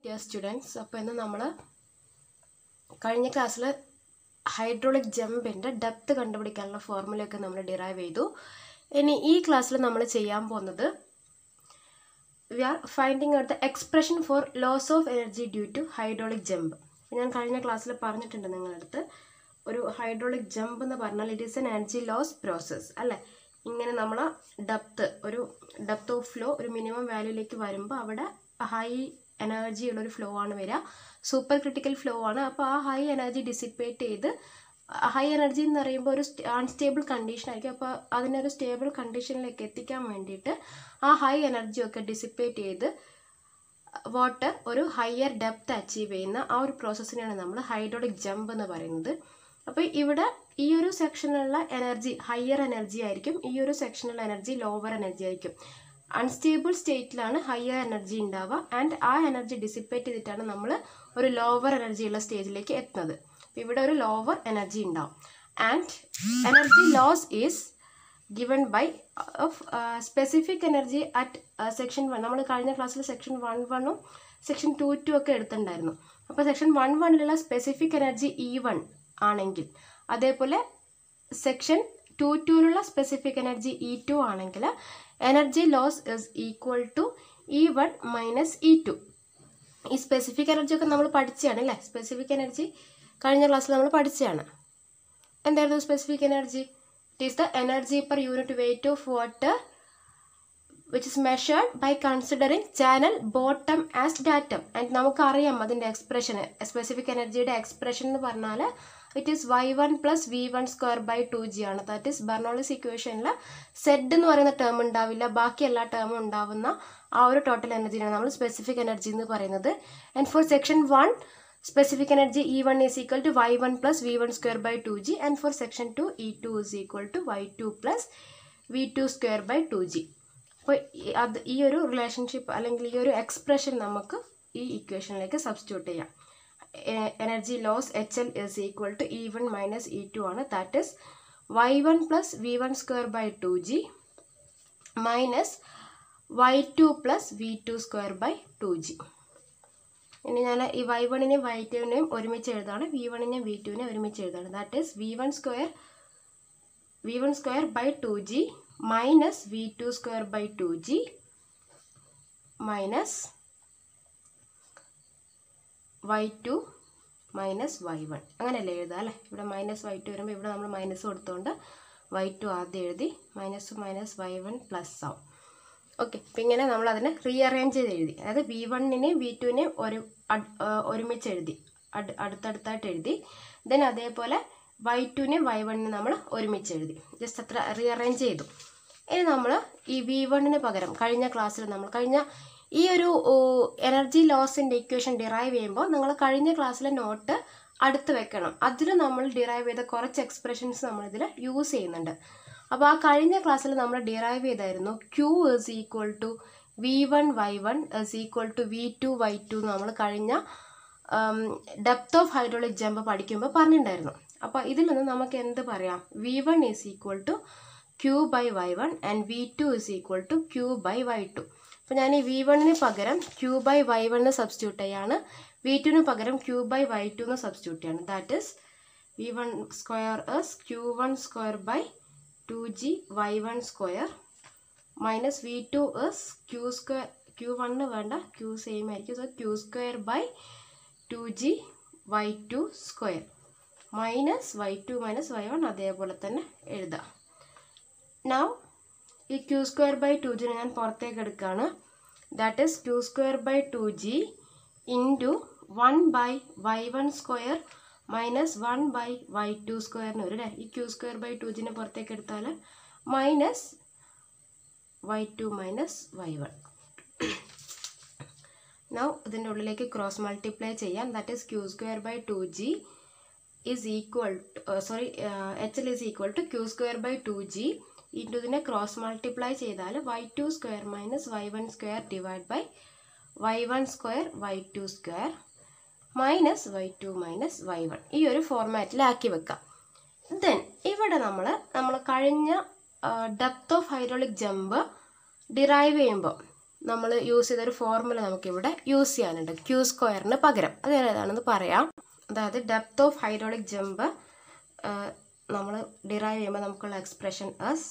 Dear students, അപ്പോൾ ഇന്ന് നമ്മൾ കഴിഞ്ഞ ക്ലാസ്സിൽ ഹൈഡ്രോളിക് ജമ്പിൻ്റെ ഡെപ്ത് കണ്ടുപിടിക്കാനുള്ള ഫോർമുലയൊക്കെ നമ്മൾ ഡിറൈവ് ചെയ്തു. ഇനി ഈ ക്ലാസ്സിൽ നമ്മൾ ചെയ്യാൻ പോകുന്നത് we are finding out the expression for loss of energy due to hydraulic jump. ഞാൻ കഴിഞ്ഞ ക്ലാസ്സിൽ പറഞ്ഞിട്ടുണ്ട് നിങ്ങളുടെ അടുത്ത്, ഒരു ഹൈഡ്രോളിക് ജമ്പ് എന്ന് പറഞ്ഞാൽ it is an energy loss process അല്ലേ. ഇങ്ങനെ നമ്മൾ ഡെപ്ത് ഓഫ് ഫ്ലോ ഒരു മിനിമം വാല്യൂയിലേക്ക് വരുമ്പോൾ അവിടെ ഹൈ എനർജി ഉള്ളൊരു ഫ്ലോ ആണ് വരിക, സൂപ്പർ ക്രിട്ടിക്കൽ ഫ്ലോ ആണ്. അപ്പോൾ ആ ഹൈ എനർജി ഡിസിപ്പേറ്റ് ചെയ്ത്, ഹൈ എനർജി എന്ന് പറയുമ്പോൾ ഒരു അൺസ്റ്റേബിൾ കണ്ടീഷൻ ആയിരിക്കും. അപ്പോൾ അതിനൊരു സ്റ്റേബിൾ കണ്ടീഷനിലേക്ക് എത്തിക്കാൻ വേണ്ടിയിട്ട് ആ ഹൈ എനർജിയൊക്കെ ഡിസിപ്പേറ്റ് ചെയ്ത് വാട്ടർ ഒരു ഹയർ ഡെപ്ത് അച്ചീവ് ചെയ്യുന്ന ആ ഒരു പ്രോസസ്സിനെയാണ് നമ്മൾ ഹൈഡ്രോളിക് ജമ്പ് എന്ന് പറയുന്നത്. അപ്പോൾ ഇവിടെ ഈ ഒരു സെക്ഷനിലുള്ള എനർജി ഹയർ എനർജി ആയിരിക്കും, ഈ ഒരു സെക്ഷനിലുള്ള എനർജി ലോവർ എനർജി ആയിരിക്കും. അൺസ്റ്റേബിൾ സ്റ്റേറ്റിലാണ് ഹയർ എനർജി ഉണ്ടാവുക, ആൻഡ് ആ എനർജി ഡിസിപ്പേറ്റ് ചെയ്തിട്ടാണ് നമ്മൾ ഒരു ലോവർ എനർജി ഉള്ള സ്റ്റേജിലേക്ക് എത്തുന്നത്. ഇവിടെ ഒരു ലോവർ എനർജി ഉണ്ടാവും. And energy loss is given by specific energy at section 1. നമ്മൾ കഴിഞ്ഞ ക്ലാസ്സിൽ സെക്ഷൻ 1.1 സെക്ഷൻ 2.2 ഒക്കെ എടുത്തിട്ടുണ്ടായിരുന്നു. അപ്പോൾ സെക്ഷൻ 1.1 സ്പെസിഫിക് എനർജി E1 ആണെങ്കിൽ, അതേപോലെ സെക്ഷൻ 2.2 സ്പെസിഫിക് എനർജി E2 ആണെങ്കിൽ energy loss is equal to E1 minus E2. ഈ സ്പെസിഫിക് എനർജി ഒക്കെ നമ്മൾ പഠിച്ചതാണ് അല്ലേ. സ്പെസിഫിക് എനർജി കഴിഞ്ഞ ക്ലാസ്സിൽ നമ്മൾ പഠിച്ചതാണ്. എന്തായിരുന്നു specific energy? It is the energy per unit weight of water which is measured by considering channel bottom as datum. and നമുക്കറിയാം അതിൻ്റെ എക്സ്പ്രഷൻ, സ്പെസിഫിക് എനർജിയുടെ എക്സ്പ്രഷൻ എന്ന് പറഞ്ഞാൽ it is y1 plus v1 square by 2g ആണ്. That is Bernoulli's ഇക്വേഷനിൽ z എന്ന് പറയുന്ന term ഉണ്ടാവില്ല, ബാക്കി എല്ലാ ടേമും ഉണ്ടാവുന്ന ആ ഒരു ടോട്ടൽ എനർജിയാണ് നമ്മൾ സ്പെസിഫിക് എനർജി എന്ന് പറയുന്നത്. And for section 1 specific energy E1 is equal to y1 plus v1 square by 2g, and for section 2 E2 is equal to y2 plus v2 square by 2g. അപ്പോൾ അത് ഈ ഒരു relationship അല്ലെങ്കിൽ ഈ ഒരു expression നമുക്ക് ഈ ഇക്വേഷനിലേക്ക് സബ്സ്റ്റിറ്റ്യൂട്ട് ചെയ്യാം. Energy loss HL is equal to E1 minus E2 ആണ്. That is y1 plus v1 square by 2g minus y2 plus v2 square by 2g. ഇനി ഞാൻ ഈ y1നെയും y2നെയും ഒരുമിച്ച് എഴുതാണ്, v1നെയും v2നെയും ഒരുമിച്ച് എഴുതാണ്. That is v1 square by 2g minus v2 square by 2g minus y2 minus y1. അങ്ങനെയല്ലേ എഴുതുക അല്ലേ. ഇവിടെ മൈനസ് y2 വരുമ്പോൾ ഇവിടെ നമ്മൾ മൈനസ് കൊടുത്തുകൊണ്ട് y2 ആദ്യം എഴുതി, മൈനസ് മൈനസ് y1 പ്ലസ് ആവും. ഓക്കെ, അപ്പം ഇങ്ങനെ നമ്മൾ അതിനെ റീഅറേഞ്ച് ചെയ്ത് എഴുതി. അതായത് v1നെയും v2നെയും ഒരുമിച്ച് എഴുതി, അടുത്തടുത്തായിട്ട് എഴുതി. ദെൻ അതേപോലെ y2നെയും y1നെയും നമ്മൾ ഒരുമിച്ച് എഴുതി, ജസ്റ്റ് അത്ര റീഅറേഞ്ച് ചെയ്തു. ഇനി നമ്മൾ ഈ v1ന് പകരം കഴിഞ്ഞ ക്ലാസ്സിൽ നമ്മൾ ഈ ഒരു എനർജി ലോസിൻ്റെ ഇക്വേഷൻ ഡിറൈവ് ചെയ്യുമ്പോൾ നിങ്ങൾ കഴിഞ്ഞ ക്ലാസ്സിലെ നോട്ട് അടുത്ത് വെക്കണം. അതിൽ നമ്മൾ ഡിറൈവ് ചെയ്ത കുറച്ച് എക്സ്പ്രഷൻസ് നമ്മളിതിൽ യൂസ് ചെയ്യുന്നുണ്ട്. അപ്പോൾ ആ കഴിഞ്ഞ ക്ലാസ്സിൽ നമ്മൾ ഡിറൈവ് ചെയ്തായിരുന്നു Q is equal to v1 y1 is equal to v2 y2 നമ്മൾ കഴിഞ്ഞ ഡെപ്ത് ഓഫ് ഹൈഡ്രോളിക് ജമ്പ് പഠിക്കുമ്പോൾ പറഞ്ഞിട്ടുണ്ടായിരുന്നു. അപ്പോൾ ഇതിൽ നിന്ന് നമുക്ക് എന്ത് പറയാം? v1 is equal to Q by y1 and v2 is equal to Q by y2. അപ്പോൾ ഞാൻ ഈ v1ന് പകരം Q ബൈ y1 സബ്സ്റ്റിറ്റ്യൂട്ട് ചെയ്യാണ്, v2ന് പകരം Q ബൈ y2 സബ്സ്റ്റിറ്റ്യൂട്ട് ചെയ്യാണ്. That is v1 square is Q1 square by 2g y1 square minus v2 is Q1 വേണ്ട, Q same ആയിരിക്കും, so Q square by 2g y2 square minus y2 minus y1 അതേപോലെ തന്നെ എഴുതാം. Now ഈ Q square by 2g ഞാൻ പുറത്തേക്ക് എടുക്കുകയാണ്. That is Q square by 2g into 1 by y1 square minus 1 by y2 സ്ക്വയറിന് വരും അല്ലേ. ഈ Q സ്ക്വയർ ബൈ 2gനെ പുറത്തേക്ക് എടുത്താൽ minus y2 minus y1. Now ഇതിൻ്റെ ഉള്ളിലേക്ക് ക്രോസ് മൾട്ടിപ്ലൈ ചെയ്യാം. That is Q square by 2g is equal HL is equal to Q square by 2g into ഇതിനെ ക്രോസ് മൾട്ടിപ്ലൈ ചെയ്താൽ y2 square minus y1 square divide by y1 square y2 square minus y2 minus y1 ഈ ഒരു ഫോർമാറ്റിലാക്കി വെക്കാം. Then ഇവിടെ നമ്മൾ കഴിഞ്ഞ depth of hydraulic jump derive ചെയ്യുമ്പോൾ നമ്മൾ യൂസ് ചെയ്തൊരു ഫോർമുല നമുക്കിവിടെ യൂസ് ചെയ്യാനുണ്ട് ക്യൂ സ്ക്വയറിന് പകരം. അത് ഏതാണെന്ന് പറയാം. അതായത് ഡെപ്ത് ഓഫ് ഹൈഡ്രോളിക് ജമ്പ് നമ്മൾ ഡിറൈവ് ചെയ്യുമ്പോൾ നമുക്കുള്ള expression S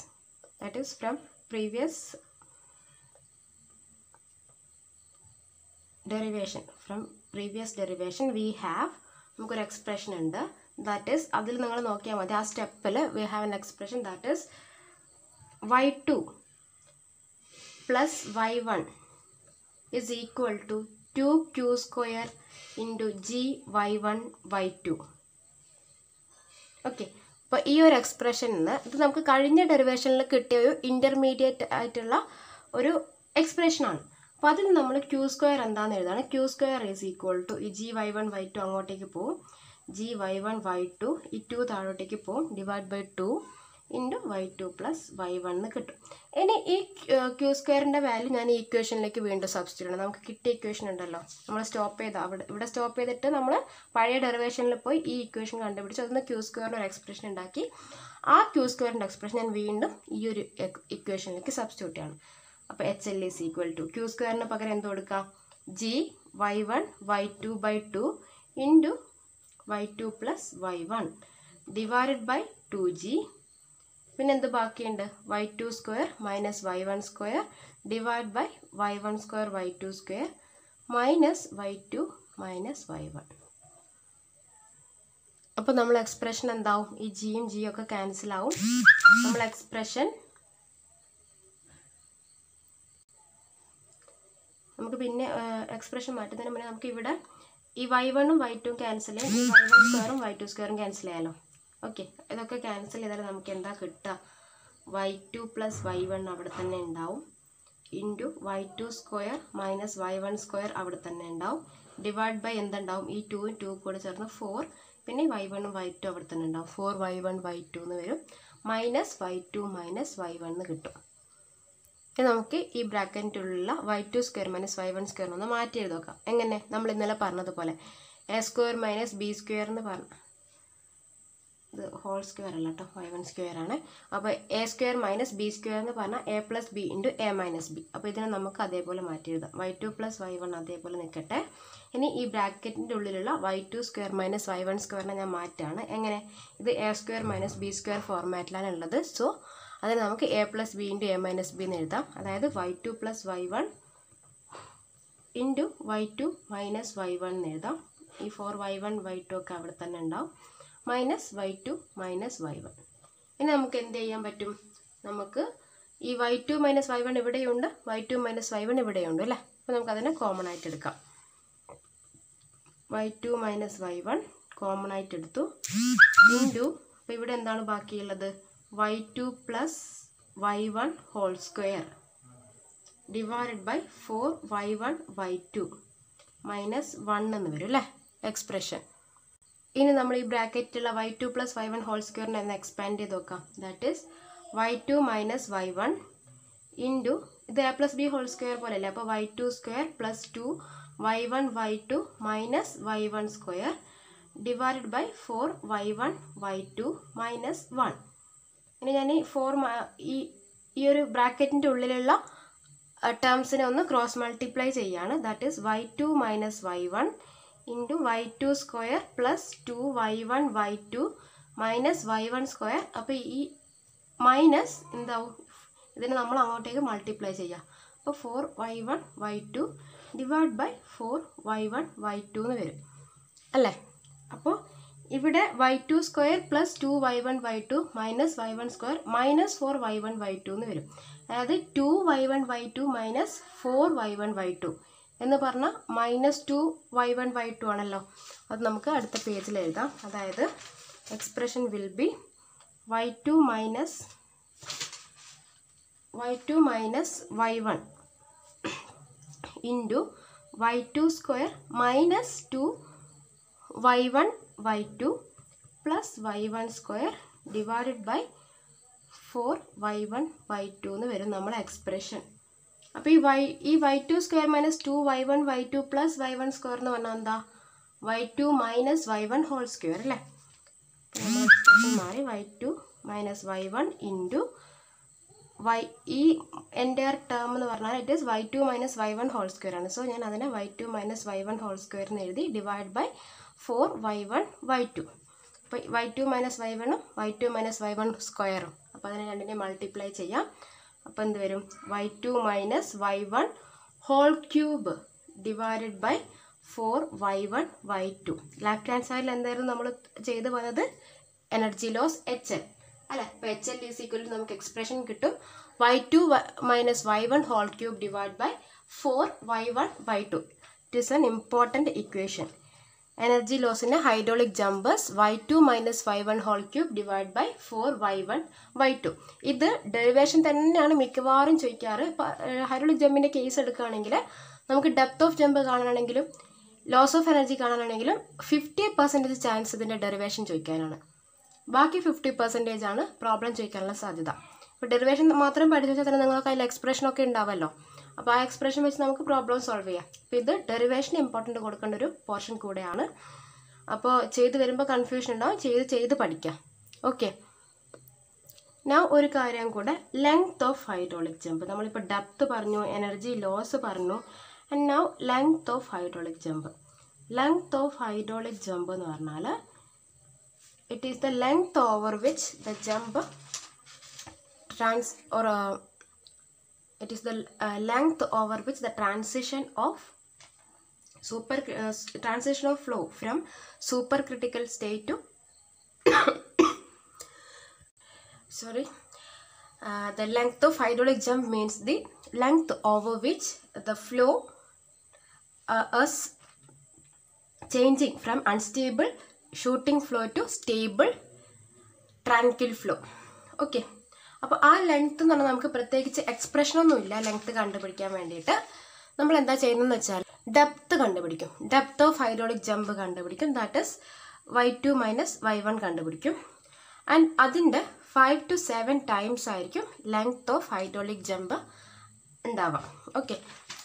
that is from previous derivation we have നമുക്കൊരു എക്സ്പ്രഷൻ ഉണ്ട്. ദാറ്റ് ഈസ് അതിൽ നിങ്ങൾ നോക്കിയാൽ മതി. ആ സ്റ്റെപ്പിൽ we have an expression that is y2 plus y1 is equal to 2q square into g y1 y2. Okay, അപ്പോൾ ഈ ഒരു എക്സ്പ്രഷനിൽ നിന്ന് ഇത് നമുക്ക് കഴിഞ്ഞ ഡെറിവേഷനിൽ കിട്ടിയ ഒരു ഇൻ്റർമീഡിയറ്റ് ആയിട്ടുള്ള ഒരു എക്സ്പ്രഷനാണ്. അപ്പോൾ അതിൽ നമ്മൾ ക്യൂ സ്ക്വയർ എന്താണെന്ന് എഴുതാണ്. Q square is equal to ഈ ജി y1 y2 അങ്ങോട്ടേക്ക് പോവും, ജി y1 y2 ഈ 2 താഴോട്ടേക്ക് പോവും, divide by 2 into y2 plus y1 എന്ന് കിട്ടും. ഇനി ഈ ക്യൂ സ്ക്വയറിൻ്റെ വാല്യൂ ഞാൻ ഈ ഇക്വേഷനിലേക്ക് വീണ്ടും സബ്സ്റ്റിറ്റ്യൂട്ട് ചെയ്യണം. നമുക്ക് കിട്ടിയ ഇക്വേഷൻ ഉണ്ടല്ലോ, നമ്മൾ സ്റ്റോപ്പ് ചെയ്ത ഇവിടെ സ്റ്റോപ്പ് ചെയ്തിട്ട് നമ്മൾ പഴയ ഡെറിവേഷനിൽ പോയി ഈ ഇക്വേഷൻ കണ്ടുപിടിച്ച് അതിന് ക്യൂ സ്ക്വയറിൻ്റെ ഒരു എക്സ്പ്രഷൻ ഉണ്ടാക്കി. ആ ക്യൂ സ്ക്വയറിൻ്റെ എക്സ്പ്രഷൻ ഞാൻ വീണ്ടും ഈ ഒരു ഇക്വേഷനിലേക്ക് സബ്സ്റ്റിറ്റ്യൂട്ട് ചെയ്യണം. അപ്പോൾ H L is equal to Q സ്ക്വയറിന് പകരം എന്ത് കൊടുക്കാം, ജി y1 y2 by 2 into y2 plus y1 divided by 2g. പിന്നെ എന്ത് ബാക്കിയുണ്ട്, y2 square minus y1 square divide by y1 square y2 square minus y2 minus y1. അപ്പോൾ നമ്മൾ എക്സ്പ്രഷൻ എന്താവും, ഈ ജിയും ജിയും ഒക്കെ ക്യാൻസൽ ആവും. നമ്മൾ എക്സ്പ്രഷൻ നമുക്ക് പിന്നെ എക്സ്പ്രഷൻ മാറ്റുന്നതിന് മുന്നേ നമുക്ക് ഇവിടെ ഈ y1ഉം y2ഉം ക്യാൻസൽ ചെയ്യാം, ഈ y1 സ്ക്വയറും y2 സ്ക്വയറും ക്യാൻസൽ ചെയ്യാമല്ലോ. ഓക്കെ, ഇതൊക്കെ ക്യാൻസൽ ചെയ്താൽ നമുക്ക് എന്താ കിട്ടുക, y2 പ്ലസ് y1 അവിടെ തന്നെ ഉണ്ടാവും, into y2 square minus y1 square അവിടെ തന്നെ ഉണ്ടാവും, ഡിവൈഡ് ബൈ എന്തുണ്ടാവും, ഈ 2ഉം 2 കൂടെ ചേർന്ന് 4, പിന്നെ y1ഉം y2 അവിടെ തന്നെ ഉണ്ടാവും, 4y1 y2 എന്ന് വരും, മൈനസ് y2 മൈനസ് y1 എന്ന് കിട്ടും. ഇനി നമുക്ക് ഈ ബ്രാക്കറ്റിലുള്ള y2 square minus y1 square ഒന്ന് മാറ്റി എഴുതി നോക്കാം. എങ്ങനെ, നമ്മൾ ഇന്നലെ പറഞ്ഞതുപോലെ A square minus B square എന്ന് പറഞ്ഞു, ഇത് ഹോൾ സ്ക്വയർ അല്ല കേട്ടോ, y1 സ്ക്വയർ ആണ്. അപ്പോൾ A square minus B square എന്ന് പറഞ്ഞാൽ A plus B into A minus B. അപ്പോൾ ഇതിനെ നമുക്ക് അതേപോലെ മാറ്റി എഴുതാം, y2 പ്ലസ് y1 അതേപോലെ നിൽക്കട്ടെ. ഇനി ഈ ബ്രാക്കറ്റിൻ്റെ ഉള്ളിലുള്ള y2 സ്ക്വയർ മൈനസ് y1 സ്ക്വയറിനെ ഞാൻ മാറ്റാണ്. എങ്ങനെ, ഇത് A square minus B square ഫോർമാറ്റിലാണ് ഉള്ളത്. സോ അതിന് നമുക്ക് A plus B into A minus B എന്ന് എഴുതാം. അതായത് y2 plus y1 into y2 minus y1 എന്ന് എഴുതാം. ഈ 4y1 y2 ഒക്കെ അവിടെ തന്നെ ഉണ്ടാവും, മൈനസ് y2 മൈനസ് y1. ഇനി നമുക്ക് എന്ത് ചെയ്യാൻ പറ്റും, നമുക്ക് ഈ y2 മൈനസ് y1 ഇവിടെയുണ്ട്, y2 മൈനസ് y1 ഇവിടെയുണ്ട് അല്ലേ. അപ്പോൾ നമുക്കതിനെ കോമൺ ആയിട്ട് എടുക്കാം. y2 മൈനസ് y1 കോമൺ ആയിട്ട് എടുത്തു, ഇൻറ്റു അപ്പോൾ ഇവിടെ എന്താണ് ബാക്കിയുള്ളത്, y2 plus y1 whole square divided by 4y1 y2 minus 1 എന്ന് വരും അല്ലേ എക്സ്പ്രഷൻ. ഇനി നമ്മൾ ഈ ബ്രാക്കറ്റിലുള്ള y2 പ്ലസ് y1 ഹോൾ സ്ക്വയറിനെ ഒന്ന് എക്സ്പാൻഡ് ചെയ്ത് നോക്കാം. That is y2 minus y1 into ഇത് A plus B whole square പോലെ അല്ലേ, അപ്പോൾ y2 square plus 2 y1 y2 minus y1 square divided by 4y1 y2 minus 1. ഇനി ഞാൻ ഈ ഒരു ബ്രാക്കറ്റിൻ്റെ ഉള്ളിലുള്ള ടേംസിനെ ഒന്ന് ക്രോസ് മൾട്ടിപ്ലൈ ചെയ്യാണ്. That is y2 minus y1 into y2 square plus 2y1 y2 minus y1 square. അപ്പോൾ ഈ മൈനസ് എന്താവും, ഇതിനെ നമ്മൾ അങ്ങോട്ടേക്ക് മൾട്ടിപ്ലൈ ചെയ്യാം. അപ്പോൾ 4y1 y2 divide by 4y1 y2 എന്ന് വരും അല്ലേ. അപ്പോൾ ഇവിടെ y2 square plus 2y1 y2 minus y1 square minus 4y1 y2 എന്ന് വരും. അതായത് 2y1 y2 minus 4y1 y2 എന്ന് പറഞ്ഞാൽ മൈനസ് 2y1 y2 ആണല്ലോ. അത് നമുക്ക് അടുത്ത പേജിൽ എഴുതാം. അതായത് expression will be y2 minus y1 into y2 square minus 2y1 y2 plus y1 square divided by 4y1 y2 എന്ന് വരും നമ്മളെ എക്സ്പ്രഷൻ. അപ്പോൾ ഈ y2 square minus 2y1 y2 plus y1 square എന്ന് പറഞ്ഞാൽ എന്താ, y2 minus y1 whole square അല്ലേ. നമ്മൾ എക്സ്പ്രഷൻ മാറി y2 മൈനസ് y1 ഇൻറ്റു ഈ എൻ്റയർ ടേം എന്ന് പറഞ്ഞാൽ it is y2 minus y1 whole square ആണ്. സോ ഞാൻ അതിനെ y2 minus y1 whole square എന്ന് എഴുതി ഡിവൈഡ് ബൈ 4y1 y2. അപ്പോൾ y2 minus y1 y2 minus y1 സ്ക്വയറും. അപ്പോൾ അതിനെ രണ്ടിനെ മൾട്ടിപ്ലൈ ചെയ്യാം. അപ്പോൾ എന്ത് വരും? y2 minus y1 whole cube divided by 4y1 y2. Left hand സൈഡിൽ എന്തായിരുന്നു നമ്മൾ ചെയ്ത് വന്നത്? എനർജി ലോസ് HL അല്ലേ? അപ്പോൾ HL ഈസ് ഈക്വൽ ടു നമുക്ക് എക്സ്പ്രഷൻ കിട്ടും y2 minus y1 whole cube divide by 4y1 y2. It is an important equation. Energy ലോസിൻ്റെ hydraulic jumpers y2 minus y1 whole cube divide by 4y1 y2. ഇത് derivation തന്നെയാണ് മിക്കവാറും ചോദിക്കാറ്. Hydraulic ജമ്പിൻ്റെ case എടുക്കുകയാണെങ്കിൽ നമുക്ക് depth of jump കാണണമെങ്കിലും loss of energy കാണണമെങ്കിലും 50% chance ഇതിൻ്റെ derivation ചോദിക്കാനാണ്. ബാക്കി 50% ആണ് പ്രോബ്ലം ചോദിക്കാനുള്ള സാധ്യത. ഇപ്പോൾ ഡെറിവേഷൻ മാത്രം പഠിച്ചു വെച്ചാൽ തന്നെ നിങ്ങൾക്ക് അതിൽ എക്സ്പ്രഷനൊക്കെ ഉണ്ടാവുമല്ലോ. അപ്പോൾ ആ എക്സ്പ്രഷൻ വെച്ച് നമുക്ക് പ്രോബ്ലം സോൾവ് ചെയ്യാം. അപ്പോൾ ഇത് ഡെറിവേഷൻ ഇമ്പോർട്ടൻ്റ് കൊടുക്കേണ്ട ഒരു പോർഷൻ കൂടെയാണ്. അപ്പോൾ ചെയ്ത് വരുമ്പോൾ കൺഫ്യൂഷൻ ഉണ്ടാവും. ചെയ്ത് പഠിക്കാം. ഓക്കെ, ഞാൻ ഒരു കാര്യം കൂടെ, ലെങ്ത് ഓഫ് ഹൈഡ്രോളിക് ജമ്പ്. നമ്മളിപ്പോൾ ഡെപ്ത് പറഞ്ഞു, എനർജി ലോസ് പറഞ്ഞു. And now length of hydraulic jump. Length of hydraulic jump എന്ന് പറഞ്ഞാൽ it is the length over which the jump it is the length over which the transition of flow from supercritical state to the length of hydraulic jump means the length over which the flow is changing from unstable shooting flow to stable tranquil flow. Okay, അപ്പോൾ ആ length എന്ന് പറഞ്ഞാൽ നമുക്ക് പ്രത്യേകിച്ച് എക്സ്പ്രഷനൊന്നുമില്ല. Length കണ്ടുപിടിക്കാൻ വേണ്ടിയിട്ട് നമ്മൾ എന്താ ചെയ്യുന്നതെന്ന് വെച്ചാൽ ഡെപ്ത് കണ്ടുപിടിക്കും. ഡെപ്ത് ഓഫ് ഹൈഡ്രോളിക് ജമ്പ് കണ്ടുപിടിക്കും. That is y2 minus y1 കണ്ടുപിടിക്കും. ആൻഡ് അതിൻ്റെ 5 to 7 ടൈംസ് ആയിരിക്കും ലെങ്ത് ഓഫ് ഹൈഡ്രോളിക് ജമ്പ് ഉണ്ടാവാം. ഓക്കെ,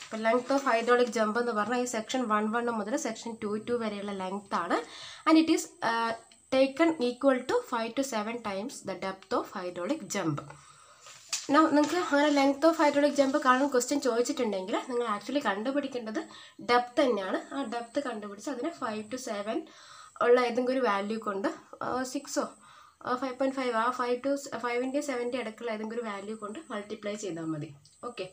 അപ്പോൾ ലെങ്ത് ഓഫ് ഹൈഡ്രോളിക് ജമ്പ് എന്ന് പറഞ്ഞാൽ ഈ സെക്ഷൻ 1 മുതൽ സെക്ഷൻ 2 വരെയുള്ള ലെങ്ത് ആണ്. And it is taken equal to 5 to 7 times the depth of hydraulic jump. നിങ്ങൾക്ക് അങ്ങനെ ലെങ്ത് ഓഫ് ഹൈഡ്രോളിക് ജമ്പ് കാണുന്ന ക്വസ്റ്റ്യൻ ചോദിച്ചിട്ടുണ്ടെങ്കിൽ നിങ്ങൾ ആക്ച്വലി കണ്ടുപിടിക്കേണ്ടത് ഡെപ്ത് തന്നെയാണ്. ആ ഡെപ്ത് കണ്ടുപിടിച്ച് അതിനെ 5 to 7 ഉള്ള ഏതെങ്കിലും ഒരു വാല്യൂ കൊണ്ട് 6 5.5 ആ 5 to 5 7 ഇടയ്ക്കുള്ള ഏതെങ്കിലും ഒരു വാല്യൂ കൊണ്ട് മൾട്ടിപ്ലൈ ചെയ്താൽ മതി. ഓക്കെ,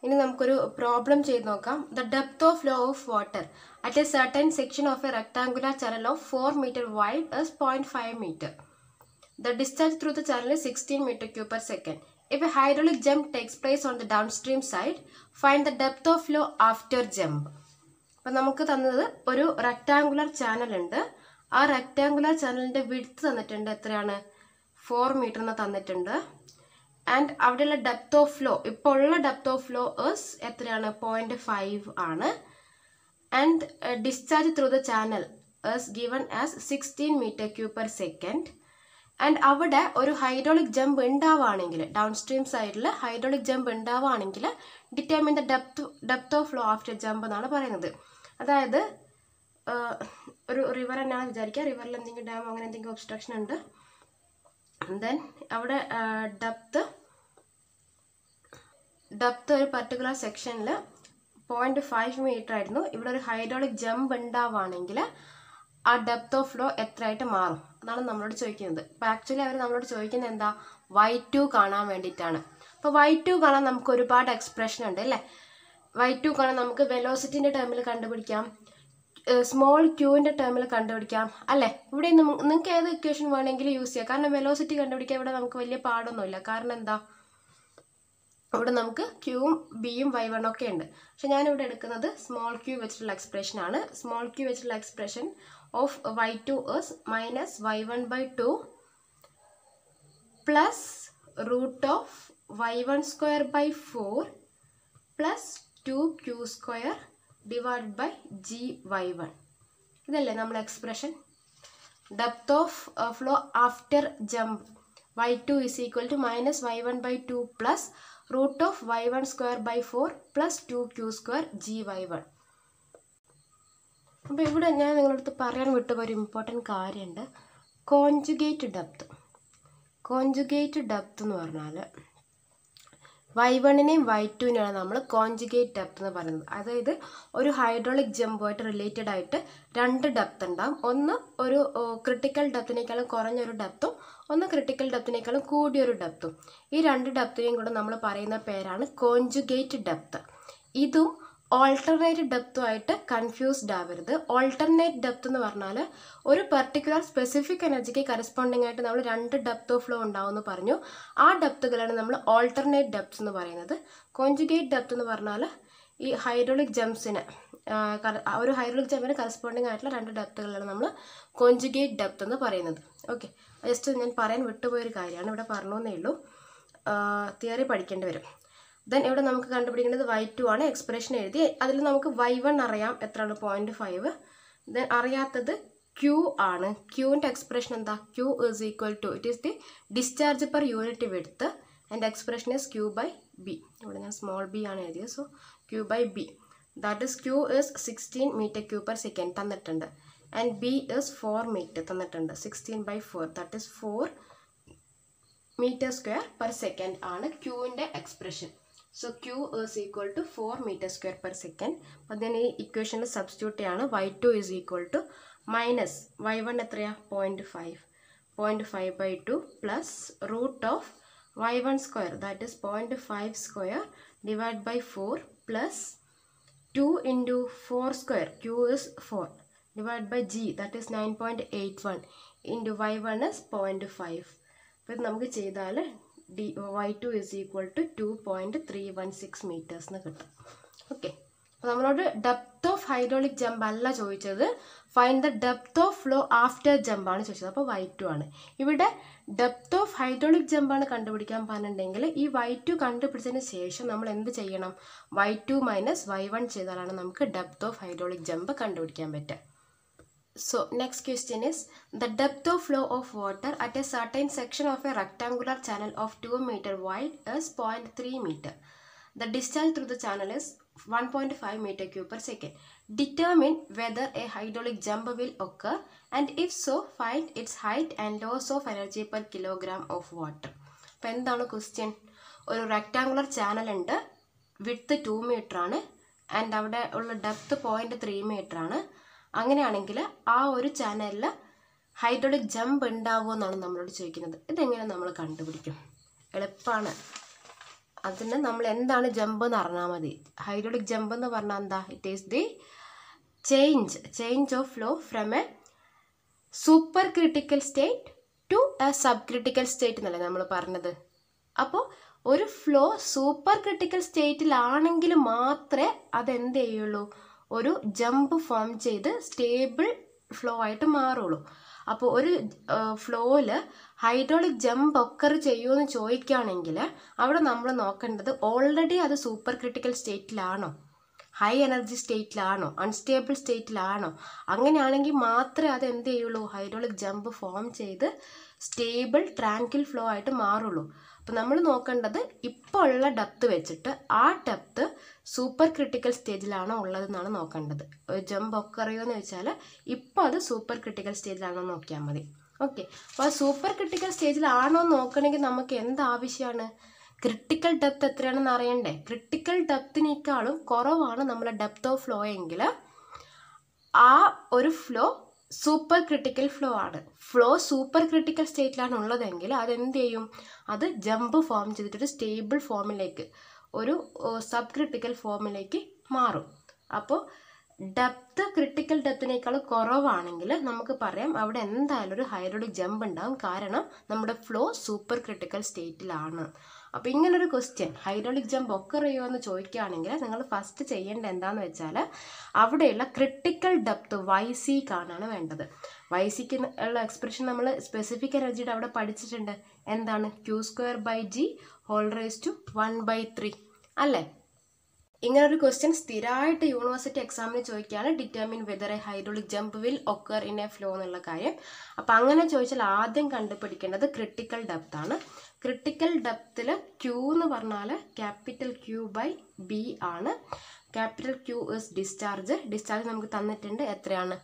ഇനി നമുക്കൊരു പ്രോബ്ലം ചെയ്ത് നോക്കാം. The depth of flow of water at a certain section of a rectangular channel of 4 meter wide is 0.5 meter. The discharge through the channel is 16 meter cube per second. If a hydraulic jump takes place on the downstream side, find the depth of flow after jump. അപ്പോൾ നമുക്ക് തന്നത് ഒരു rectangular channel ഉണ്ട്. ആ rectangular ചാനലിൻ്റെ width തന്നിട്ടുണ്ട്. എത്രയാണ്? 4 meter എന്ന് തന്നിട്ടുണ്ട്. ആൻഡ് അവിടെയുള്ള ഡെപ്ത് ഓഫ് ഫ്ലോ, ഇപ്പോൾ ഉള്ള ഡെപ്ത് ഓഫ് ഫ്ലോ എത്രയാണ്? 0.5 ആണ്. And discharge through the channel is given as 16 meter cube per second. And അവിടെ ഒരു ഹൈഡ്രോളിക് ജമ്പ് ഉണ്ടാവുകയാണെങ്കിൽ, ഡൗൺ സ്ട്രീം സൈഡിൽ ഹൈഡ്രോളിക് ജമ്പ് ഉണ്ടാവുകയാണെങ്കിൽ determine the depth of flow after jump എന്നാണ് പറയുന്നത്. അതായത് ഒരു റിവർ തന്നെയാണ് വിചാരിക്കുക. റിവറിൽ എന്തെങ്കിലും ഡാം അങ്ങനെ എന്തെങ്കിലും ഒബ്സ്ട്രക്ഷൻ ഉണ്ട്. ദെൻ അവിടെ ഡെപ്ത് ഒരു പർട്ടിക്കുലർ സെക്ഷനിൽ 0.5 meter ആയിരുന്നു. ഇവിടെ ഒരു ഹൈഡ്രോളിക് ജമ്പ് ഉണ്ടാവുകയാണെങ്കിൽ ആ ഡെപ്ത് ഓഫ് ഫ്ലോ എത്രയായിട്ട് മാറും എന്നാണ് നമ്മളോട് ചോദിക്കുന്നത്. അപ്പോൾ ആക്ച്വലി അവർ നമ്മളോട് ചോദിക്കുന്നത് എന്താ? y2 കാണാൻ വേണ്ടിയിട്ടാണ്. അപ്പോൾ y2 കാണാൻ നമുക്ക് ഒരുപാട് എക്സ്പ്രഷൻ ഉണ്ട് അല്ലേ? y2 കാണാൻ നമുക്ക് വെലോസിറ്റിൻ്റെ ടേമിൽ കണ്ടുപിടിക്കാം, സ്മോൾ ക്യൂവിൻ്റെ ടേമിൽ കണ്ടുപിടിക്കാം അല്ലേ? ഇവിടെ നിങ്ങൾക്ക് ഏത് ഇക്വേഷൻ വേണമെങ്കിലും യൂസ് ചെയ്യാം. കാരണം വെലോസിറ്റി കണ്ടുപിടിക്കാൻ ഇവിടെ നമുക്ക് വലിയ പാടൊന്നുമില്ല. കാരണം എന്താ? ഇവിടെ നമുക്ക് ക്യൂവും ബിയും y1 ഒക്കെ ഉണ്ട്. പക്ഷെ ഞാനിവിടെ എടുക്കുന്നത് സ്മോൾ ക്യൂ വെച്ചിട്ടുള്ള എക്സ്പ്രഷൻ ആണ്. സ്മോൾ ക്യൂ വെച്ചിട്ടുള്ള expression of y2 is minus y1/2 plus root of y1 square by 4 plus 2q square divided by gy1. ഇതല്ലേ നമ്മൾ expression? Depth of flow after jump y2 is equal to minus y1/2 plus root of y1 square by 4 plus 2q square gy1. അപ്പോൾ ഇവിടെ ഞാൻ നിങ്ങളുടെ അടുത്ത് പറയാൻ വിട്ടുപോയ ഒരു ഇമ്പോർട്ടൻറ്റ് കാര്യമുണ്ട്. Conjugate depth. കോൺജുഗേറ്റ് ഡെപ്ത് എന്ന് പറഞ്ഞാൽ y1നെയും y2നെയാണ് നമ്മൾ കോൺജുഗേറ്റ് ഡെപ്ത് എന്ന് പറയുന്നത്. അതായത് ഒരു ഹൈഡ്രോളിക് ജമ്പുമായിട്ട് റിലേറ്റഡ് ആയിട്ട് രണ്ട് ഡെപ്ത് ഉണ്ടാകും. ഒന്ന് ഒരു ക്രിട്ടിക്കൽ ഡെപ്തിനേക്കാളും കുറഞ്ഞൊരു ഡെപ്തും ഒന്ന് ക്രിട്ടിക്കൽ ഡെപ്തിനേക്കാളും കൂടിയൊരു ഡെപ്തും. ഈ രണ്ട് ഡെപ്തിനെയും കൂടെ നമ്മൾ പറയുന്ന പേരാണ് കോൺജുഗേറ്റ് ഡെപ്ത്. ഇതും ഓൾട്ടർനേറ്റ് ഡെപ്തുമായിട്ട് കൺഫ്യൂസ്ഡ് ആവരുത്. ഓൾട്ടർനേറ്റ് ഡെപ്ത് എന്ന് പറഞ്ഞാൽ ഒരു പെർട്ടിക്കുലർ സ്പെസിഫിക് എനർജിക്ക് കറസ്പോണ്ടിങ് ആയിട്ട് നമ്മൾ രണ്ട് ഡെപ്ത് ഓഫ് ഫ്ലോ ഉണ്ടാവുമെന്ന് പറഞ്ഞു. ആ ഡെപ്തുകളാണ് നമ്മൾ ഓൾട്ടർനേറ്റ് ഡെപ്ത് എന്ന് പറയുന്നത്. കോൺജുഗേറ്റ് ഡെപ്ത് എന്ന് പറഞ്ഞാൽ ഈ ഹൈഡ്രോളിക് ജംപ്സിന് ഒരു ഹൈഡ്രോളിക് ജമ്പിന് കറസ്പോണ്ടിങ് ആയിട്ടുള്ള രണ്ട് ഡെപ്തുകളാണ് നമ്മൾ കോൺജുഗേറ്റ് ഡെപ്ത് എന്ന് പറയുന്നത്. ഓക്കെ, ജസ്റ്റ് ഞാൻ പറയാൻ വിട്ടുപോയൊരു കാര്യമാണ്, ഇവിടെ പറഞ്ഞേ ഉള്ളൂ. തിയറി പഠിക്കേണ്ടി വരും. ദെൻ ഇവിടെ നമുക്ക് കണ്ടുപിടിക്കേണ്ടത് y2 ആണ്. എക്സ്പ്രഷൻ എഴുതി. അതിൽ നമുക്ക് y1 അറിയാം, എത്രയാണ് 0.5. ദെൻ അറിയാത്തത് q ആണ്. ക്യൂവിൻ്റെ എക്സ്പ്രഷൻ എന്താ? q is equal to, it is the discharge per unit width and expression is q/b. ഇവിടെ ഞാൻ സ്മോൾ b ആണ് എഴുതിയത്. So q/b, that is q is 16 m³/s തന്നിട്ടുണ്ട്. ആൻഡ് b ഈസ് 4 മീറ്റർ തന്നിട്ടുണ്ട്. 16/4, ദാറ്റ് ഈസ് 4 m²/s ആണ് ക്യൂവിൻ്റെ expression. So q is equal to 4 m²/s. അപ്പം then ഈ ഇക്വേഷനിൽ സബ്സ്റ്റിറ്റ്യൂട്ട് ചെയ്യാണ്. y2 is equal to minus y1 എത്രയാ? 0.5. 0.5/2 plus root of y1 square, that is 0.5 square divide by 4 plus 2 into 4 square, q is 4 divide by g, that is 9.81 into y1 is 0.5. അപ്പോൾ ഇത് നമുക്ക് ചെയ്താൽ y2 is equal to 2.316 meters എന്ന് കിട്ടും. Okay, അപ്പോൾ നമ്മളോട് depth of hydraulic jump അല്ല ചോദിച്ചത്, find the depth of flow after jump ആണ് ചോദിച്ചത്. അപ്പോൾ y2 ആണ്. ഇവിടെ ഡെപ്ത് ഓഫ് ഹൈഡ്രോളിക് ജമ്പാണ് കണ്ടുപിടിക്കാൻ പറഞ്ഞിട്ടുണ്ടെങ്കിൽ ഈ y2 കണ്ടുപിടിച്ചതിന് ശേഷം നമ്മൾ എന്ത് ചെയ്യണം? y2 മൈനസ് y1 ചെയ്താലാണ് നമുക്ക് ഡെപ്ത് ഓഫ് ഹൈഡ്രോളിക് ജമ്പ് കണ്ടുപിടിക്കാൻ പറ്റുക. So next question is, the depth of flow of water at a certain section of a rectangular channel of 2 meter wide is 0.3 meter. The discharge through the channel is 1.5 m³/s. Determine whether a hydraulic jump will occur, and if so, find its height and loss of energy per kilogram of water. അപ്പോൾ എന്താണ് question? ഒരു rectangular channel ഉണ്ട്, width 2 metre ആണ്, and അവിടെ ഉള്ള depth 0.3 metre ആണ്. അങ്ങനെയാണെങ്കിൽ ആ ഒരു ചാനലിൽ ഹൈഡ്രോളിക് ജമ്പ് ഉണ്ടാവുമോ എന്നാണ് നമ്മളോട് ചോദിക്കുന്നത്. ഇതെങ്ങനെ നമ്മൾ കണ്ടുപിടിക്കും? എളുപ്പമാണ്. അതിന് നമ്മൾ എന്താണ് ജമ്പ് എന്ന് അറിഞ്ഞാൽ മതി. ഹൈഡ്രോളിക് ജമ്പ് എന്ന് പറഞ്ഞാൽ എന്താ? It is the change of flow from a super critical state to a sub critical state എന്നല്ലേ നമ്മൾ പറഞ്ഞത്. അപ്പോൾ ഒരു ഫ്ലോ സൂപ്പർ ക്രിട്ടിക്കൽ സ്റ്റേറ്റിലാണെങ്കിൽ മാത്രമേ അതെന്ത് ചെയ്യുള്ളൂ? ഒരു ജമ്പ് ഫോം ചെയ്ത് സ്റ്റേബിൾ ഫ്ലോ ആയിട്ട് മാറുള്ളൂ. അപ്പോൾ ഒരു ഫ്ലോയിൽ ഹൈഡ്രോളിക് ജമ്പ് ഒക്കർ ചെയ്യുമെന്ന് ചോദിക്കുകയാണെങ്കിൽ അവിടെ നമ്മൾ നോക്കേണ്ടത് ഓൾറെഡി അത് സൂപ്പർ ക്രിട്ടിക്കൽ സ്റ്റേറ്റിലാണോ, ഹൈ എനർജി സ്റ്റേറ്റിലാണോ, അൺസ്റ്റേബിൾ സ്റ്റേറ്റിലാണോ. അങ്ങനെയാണെങ്കിൽ മാത്രമേ അത് എന്ത് ചെയ്യുള്ളൂ? ഹൈഡ്രോളിക് ജമ്പ് ഫോം ചെയ്ത് സ്റ്റേബിൾ ട്രാൻക്വിൽ ഫ്ലോ ആയിട്ട് മാറുള്ളൂ. അപ്പോൾ നമ്മൾ നോക്കേണ്ടത് ഇപ്പോൾ ഉള്ള ഡെപ്ത് വെച്ചിട്ട് ആ ഡെപ്ത് സൂപ്പർ ക്രിട്ടിക്കൽ സ്റ്റേജിലാണോ ഉള്ളതെന്നാണ് നോക്കേണ്ടത്. ഒരു ജമ്പ് ഒക്കെ അറിയുമെന്ന് വെച്ചാൽ ഇപ്പോൾ അത് സൂപ്പർ ക്രിട്ടിക്കൽ സ്റ്റേജിലാണോ നോക്കിയാൽ മതി. ഓക്കെ, അപ്പോൾ ആ സൂപ്പർ ക്രിട്ടിക്കൽ സ്റ്റേജിലാണോ നോക്കണമെങ്കിൽ നമുക്ക് എന്താവശ്യമാണ്? ക്രിട്ടിക്കൽ ഡെപ്ത് എത്രയാണെന്ന് അറിയണ്ടേ? ക്രിട്ടിക്കൽ ഡെപ്തിനേക്കാളും കുറവാണ് നമ്മളെ ഡെപ്ത് ഓഫ് ഫ്ലോ എങ്കിൽ ആ ഒരു ഫ്ലോ സൂപ്പർ ക്രിട്ടിക്കൽ ഫ്ലോ ആണ്. ഫ്ലോ സൂപ്പർ ക്രിട്ടിക്കൽ സ്റ്റേറ്റിലാണ് ഉള്ളതെങ്കിൽ അതെന്ത് ചെയ്യും? അത് ജമ്പ് ഫോം ചെയ്തിട്ടൊരു സ്റ്റേബിൾ ഫോമിലേക്ക്, ഒരു സബ് ക്രിട്ടിക്കൽ ഫോമിലേക്ക് മാറും. അപ്പോൾ ഡെപ്ത് ക്രിട്ടിക്കൽ ഡെപ്തിനേക്കാൾ കുറവാണെങ്കിൽ നമുക്ക് പറയാം അവിടെ എന്തായാലും ഒരു ഹൈഡ്രോളിക് ജമ്പ് ഉണ്ടാകും, കാരണം നമ്മുടെ ഫ്ലോ സൂപ്പർ ക്രിട്ടിക്കൽ സ്റ്റേറ്റിലാണ്. അപ്പോൾ ഇങ്ങനൊരു ക്വസ്റ്റ്യൻ ഹൈഡ്രോളിക് ജമ്പ് ഒക്കെ അറിയുമോ ചോദിക്കുകയാണെങ്കിൽ നിങ്ങൾ ഫസ്റ്റ് ചെയ്യേണ്ട എന്താണെന്ന് വെച്ചാൽ അവിടെയുള്ള ക്രിട്ടിക്കൽ ഡെപ്ത് YC കാണാനാണ് വേണ്ടത്. YCക്ക് ഉള്ള എക്സ്പ്രഷൻ നമ്മൾ സ്പെസിഫിക് എനർജിയുടെ അവിടെ പഠിച്ചിട്ടുണ്ട്. എന്താണ്? Q²/G⁻1/3 അല്ലേ? ഇങ്ങനൊരു ക്വസ്റ്റ്യൻ സ്ഥിരമായിട്ട് യൂണിവേഴ്സിറ്റി എക്സാമിന് ചോദിക്കുകയാണ്, determine whether A hydraulic jump will occur in A flow എന്നുള്ള കാര്യം. അപ്പം അങ്ങനെ ചോദിച്ചാൽ ആദ്യം കണ്ടുപിടിക്കേണ്ടത് ക്രിട്ടിക്കൽ ഡെപ്ത് ആണ്. ക്രിട്ടിക്കൽ ഡെപ്തിൽ Q എന്ന് പറഞ്ഞാൽ ക്യാപിറ്റൽ Q/B ആണ്. Capital Q is discharge. Discharge നമുക്ക് തന്നിട്ടുണ്ട്, എത്രയാണ്?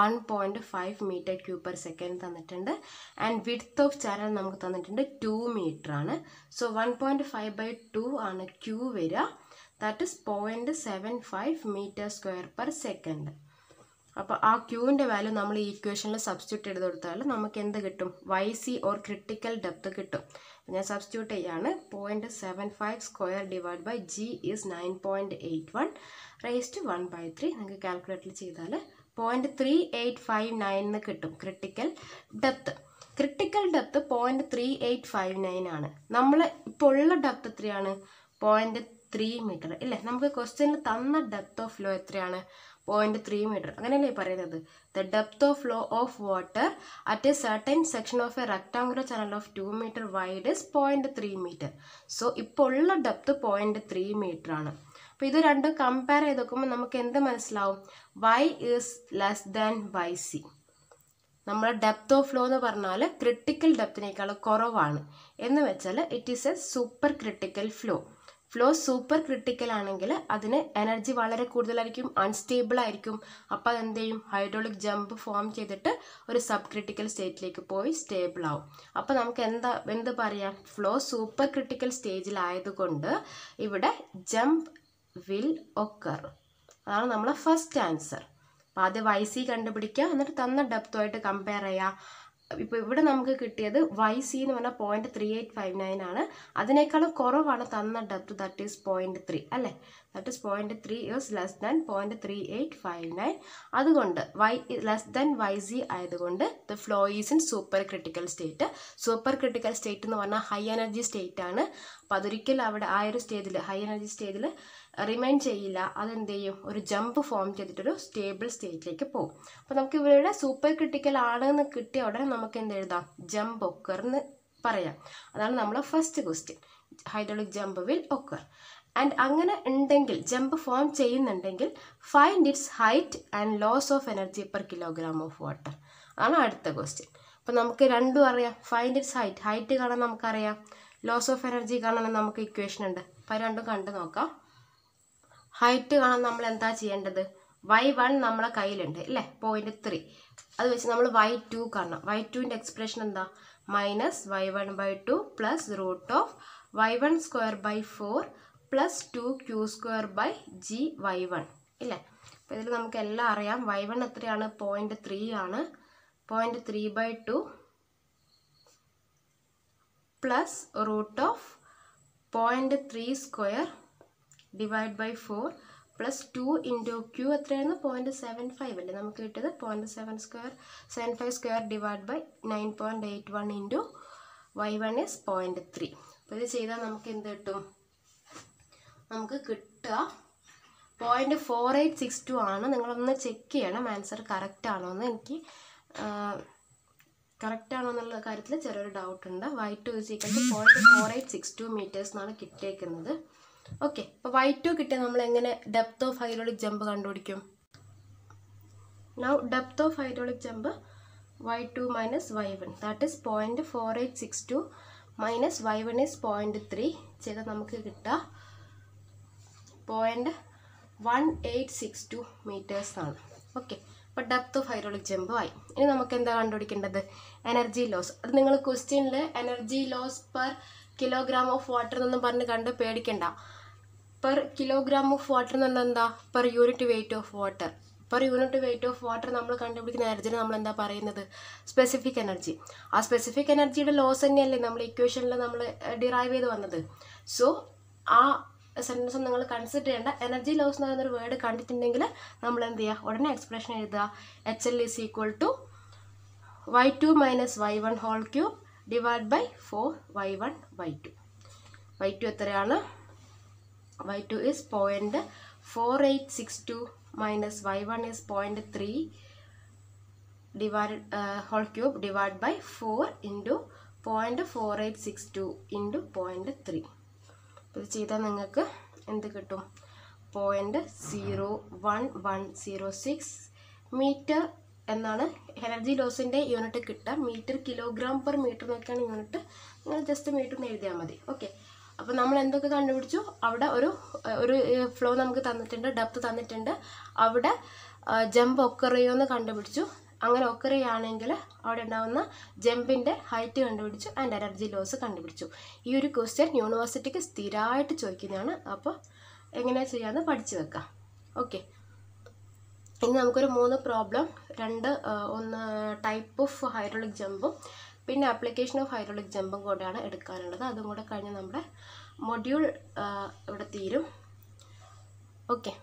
1.5 മീറ്റർ ക്യൂബ് പെർ സെക്കൻഡ് തന്നിട്ടുണ്ട്. ആൻഡ് വിഡ്ത്ത് ഓഫ് ചാനൽ നമുക്ക് തന്നിട്ടുണ്ട് 2 മീറ്റർ ആണ്. സോ 1.5/2 ആണ് ക്യൂ വരിക. That is 0.75 metre square per second. അപ്പോൾ ആ ക്യൂവിൻ്റെ വാല്യൂ നമ്മൾ ഈ ഇക്വേഷനിൽ സബ്സ്റ്റിറ്റ്യൂട്ട് ചെയ്ത് കൊടുത്താൽ നമുക്ക് എന്ത് കിട്ടും? YC ഓർ ക്രിട്ടിക്കൽ ഡെപ്ത് കിട്ടും. ഞാൻ സബ്സ്റ്റിറ്റ്യൂട്ട് ചെയ്യാണ്. 0.75 സ്ക്വയർ divide by G is 9.81 raise to 1/3. നിങ്ങൾക്ക് കാൽക്കുലേറ്റർ ചെയ്താൽ 0.3859 എന്ന് കിട്ടും ക്രിട്ടിക്കൽ ഡെപ്ത്. ക്രിട്ടിക്കൽ ഡെപ്ത് 0.3859 ആണ്. നമ്മൾ ഇപ്പോൾ ഉള്ള ഡെപ്ത് എത്രയാണ്? 0.3 മീറ്റർ ഇല്ലേ? നമുക്ക് ക്വസ്റ്റ്യനിൽ തന്ന ഡെപ്ത് ഓഫ് ഫ്ലോ എത്രയാണ്? 0.3 മീറ്റർ. അങ്ങനെയല്ലേ പറയുന്നത്? The depth of flow of water at a certain section of a rectangular channel of 2 metre wide is 0.3 metre. So ഇപ്പോൾ ഉള്ള ഡെപ്ത് 0.3 മീറ്റർ ആണ്. അപ്പോൾ ഇത് രണ്ടും കമ്പയർ ചെയ്ത് നോക്കുമ്പോൾ നമുക്ക് എന്ത് മനസ്സിലാവും? Y is less than YC. നമ്മുടെ ഡെപ്ത് ഓഫ് ഫ്ലോ എന്ന് പറഞ്ഞാൽ ക്രിട്ടിക്കൽ ഡെപ്തിനേക്കാൾ കുറവാണ് എന്ന് വെച്ചാൽ it is A super critical flow. Flow super critical ആണെങ്കിൽ അതിന് എനർജി വളരെ കൂടുതലായിരിക്കും, അൺസ്റ്റേബിൾ ആയിരിക്കും. അപ്പോൾ അതെന്ത് ചെയ്യും? ഹൈഡ്രോളിക് ജമ്പ് ഫോം ചെയ്തിട്ട് ഒരു സബ് ക്രിട്ടിക്കൽ സ്റ്റേറ്റിലേക്ക് പോയി സ്റ്റേബിൾ ആവും. അപ്പോൾ നമുക്ക് എന്ത് പറയാം? ഫ്ലോ സൂപ്പർ ക്രിട്ടിക്കൽ സ്റ്റേജിലായതുകൊണ്ട് ഇവിടെ ജമ്പ് വിൽ ഒക്കർ. അതാണ് നമ്മളെ ഫസ്റ്റ് ആൻസർ. അപ്പോൾ ആദ്യം YC കണ്ടുപിടിക്കുക, എന്നിട്ട് തന്ന ഡെപ്തുമായിട്ട് കമ്പയർ ചെയ്യുക. ഇപ്പോൾ ഇവിടെ നമുക്ക് കിട്ടിയത് YC എന്ന് പറഞ്ഞാൽ 0.3859 ആണ്. അതിനേക്കാളും കുറവാണ് തന്ന ഡെപ്ത്, ദാറ്റ് ഈസ് 0.3 അല്ലേ? That is 0.3 is less than 0.3859. അതുകൊണ്ട് Y ലെസ് ദാൻ YC ആയതുകൊണ്ട് the flow is in super critical state. Super critical state എന്ന് പറഞ്ഞാൽ ഹൈ എനർജി സ്റ്റേറ്റ് ആണ്. അപ്പോൾ അതൊരിക്കലും അവിടെ ആ ഒരു സ്റ്റേജിൽ, ഹൈ എനർജി സ്റ്റേജിൽ റിമൈൻ ചെയ്യില്ല. അതെന്ത് ചെയ്യും? ഒരു ജമ്പ് ഫോം ചെയ്തിട്ടൊരു സ്റ്റേബിൾ സ്റ്റേറ്റിലേക്ക് പോകും. അപ്പോൾ നമുക്ക് ഇവരുടെ സൂപ്പർ ക്രിട്ടിക്കൽ ആണെന്ന് കിട്ടിയ ഉടനെ നമുക്ക് എന്ത് എഴുതാം? ജമ്പ് ഒക്കർ എന്ന് പറയാം. അതാണ് നമ്മളെ first question. Hydraulic jump will occur. And അങ്ങനെ ഉണ്ടെങ്കിൽ, ജമ്പ് ഫോം ചെയ്യുന്നുണ്ടെങ്കിൽ, find its height and loss of energy per kilogram of water. അതാണ് അടുത്ത ക്വസ്റ്റ്യൻ. അപ്പോൾ നമുക്ക് രണ്ടും അറിയാം. ഫൈൻഡ് ഇറ്റ്സ് ഹൈറ്റ് കാണാൻ നമുക്കറിയാം, ലോസ് ഓഫ് എനർജി കാണാൻ നമുക്ക് ഇക്വേഷൻ ഉണ്ട്. അപ്പോൾ രണ്ടും കണ്ടു നോക്കാം. ഹൈറ്റ് കാണാൻ നമ്മൾ എന്താ ചെയ്യേണ്ടത്? Y1 നമ്മളെ കയ്യിലുണ്ട് അല്ലേ? 0.3. അത് വെച്ച് നമ്മൾ Y2 കാണണം. Y2ൻ്റെ എക്സ്പ്രഷൻ എന്താ? -y1/2 plus root of y1² plus 2q²/G(y1) ഇല്ലേ? അപ്പോൾ ഇതിൽ നമുക്ക് എല്ലാം അറിയാം. Y1 എത്രയാണ്? 0.3 ആണ്. 0.3/2 plus root of 0.3² divide by 4 plus 2 into Q എത്രയാണ്? 0.75 അല്ലേ നമുക്ക് കിട്ടിയത്? 0.75² divide by 9.81 into y1 is 0.3. അപ്പോൾ ഇത് ചെയ്താൽ നമുക്ക് എന്ത് കിട്ടും? നമുക്ക് കിട്ടുക 0.4862 ആണ്. നിങ്ങളൊന്ന് ചെക്ക് ചെയ്യണം ആൻസർ കറക്റ്റ് ആണോ എന്ന്. എനിക്ക് കറക്റ്റ് ആണോ എന്നുള്ള കാര്യത്തിൽ ചെറിയൊരു ഡൗട്ട് ഉണ്ട്. Y2 = 0.4862 മീറ്റേഴ്സ് എന്നാണ് കിട്ടിയേക്കുന്നത്. ഓക്കെ, അപ്പോൾ Y2 കിട്ടിയാൽ നമ്മൾ എങ്ങനെ ഡെപ്ത് ഓഫ് ഹൈഡ്രോളിക് ജമ്പ് കണ്ടുപിടിക്കും? Now depth of hydraulic jump Y2 minus Y1, that is 0.4862 minus Y1 is 0.3 ചെയ്താൽ നമുക്ക് കിട്ടുക 0.1862 മീറ്റേഴ്സ് ആണ്. ഓക്കെ, അപ്പോൾ ഡെപ്ത് ഓഫ് ഹൈഡ്രോളിക് ജമ്പ് ആയി. ഇനി നമുക്ക് എന്താ കണ്ടുപിടിക്കേണ്ടത്? Energy loss. അത് നിങ്ങൾ ക്വസ്റ്റ്യനിൽ energy loss per kilogram of water എന്നൊന്നും പറഞ്ഞ് കണ്ട് പേടിക്കണ്ട. പെർ കിലോഗ്രാം ഓഫ് വാട്ടർ എന്ന് പറഞ്ഞാൽ എന്താ? Per unit weight of water. Per unit weight of water നമ്മൾ കണ്ടുപിടിക്കുന്ന എനർജിനെ നമ്മൾ എന്താ പറയുന്നത്? Specific energy. ആ സ്പെസിഫിക് എനർജിയുടെ ലോസ് തന്നെയല്ലേ നമ്മൾ ഇക്വേഷനിൽ നമ്മൾ ഡിറൈവ് ചെയ്ത് വന്നത്. സോ ആ സെൻറ്റൻസ് നിങ്ങൾ കൺസിഡർ ചെയ്യേണ്ട. എനർജി ലോസ് എന്ന് പറയുന്നൊരു വേർഡ് കണ്ടിട്ടുണ്ടെങ്കിൽ നമ്മൾ എന്ത് ചെയ്യുക? ഉടനെ എക്സ്പ്രഷൻ എഴുതുക. HL = Y2 minus Y1 whole cube divided by 4y1/2. Y2 എത്രയാണ്? Y2 is 0.4862 minus Y1 is 0.3 divided whole cube divided by 4 into 0.4862 into 0.3. ഇത് ചെയ്താൽ നിങ്ങൾക്ക് എന്ത് കിട്ടും? 0.01106 മീറ്റർ എന്നാണ് എനർജി ലോസിൻ്റെ യൂണിറ്റ് കിട്ടുക. മീറ്റർ കിലോഗ്രാം പെർ മീറ്റർ നോക്കിയാണ് യൂണിറ്റ്. നിങ്ങൾ ജസ്റ്റ് മീറ്റർ എന്ന് എഴുതിയാൽ മതി. ഓക്കെ, അപ്പോൾ നമ്മൾ എന്തൊക്കെ കണ്ടുപിടിച്ചു? അവിടെ ഒരു ഫ്ലോ നമുക്ക് തന്നിട്ടുണ്ട്, ഡെപ്ത് തന്നിട്ടുണ്ട്. അവിടെ ജമ്പ് ഒക്കർ ചെയ്യുമെന്ന് കണ്ടുപിടിച്ചു. അങ്ങനെ ഒക്കർ ചെയ്യുകയാണെങ്കിൽ അവിടെ ഉണ്ടാകുന്ന ജമ്പിൻ്റെ ഹൈറ്റ് കണ്ടുപിടിച്ചു ആൻഡ് എനർജി ലോസ് കണ്ടുപിടിച്ചു. ഈ ഒരു ക്വസ്റ്റ്യൻ യൂണിവേഴ്സിറ്റിക്ക് സ്ഥിരമായിട്ട് ചോദിക്കുന്നതാണ്. അപ്പോൾ എങ്ങനെയാണ് ചെയ്യാമെന്ന് പഠിച്ചു വെക്കാം. ഓക്കെ, ഇനി നമുക്കൊരു 3 പ്രോബ്ലം, ഒന്ന് ടൈപ്പ് ഓഫ് ഹൈഡ്രോളിക് ജമ്പും പിന്നെ ആപ്ലിക്കേഷൻ ഓഫ് ഹൈഡ്രോളിക് ജമ്പും കൂടെയാണ് എടുക്കാനുള്ളത്. അതും കൂടെ കഴിഞ്ഞ് നമ്മുടെ മൊഡ്യൂൾ ഇവിടെ തീരും. ഓക്കെ.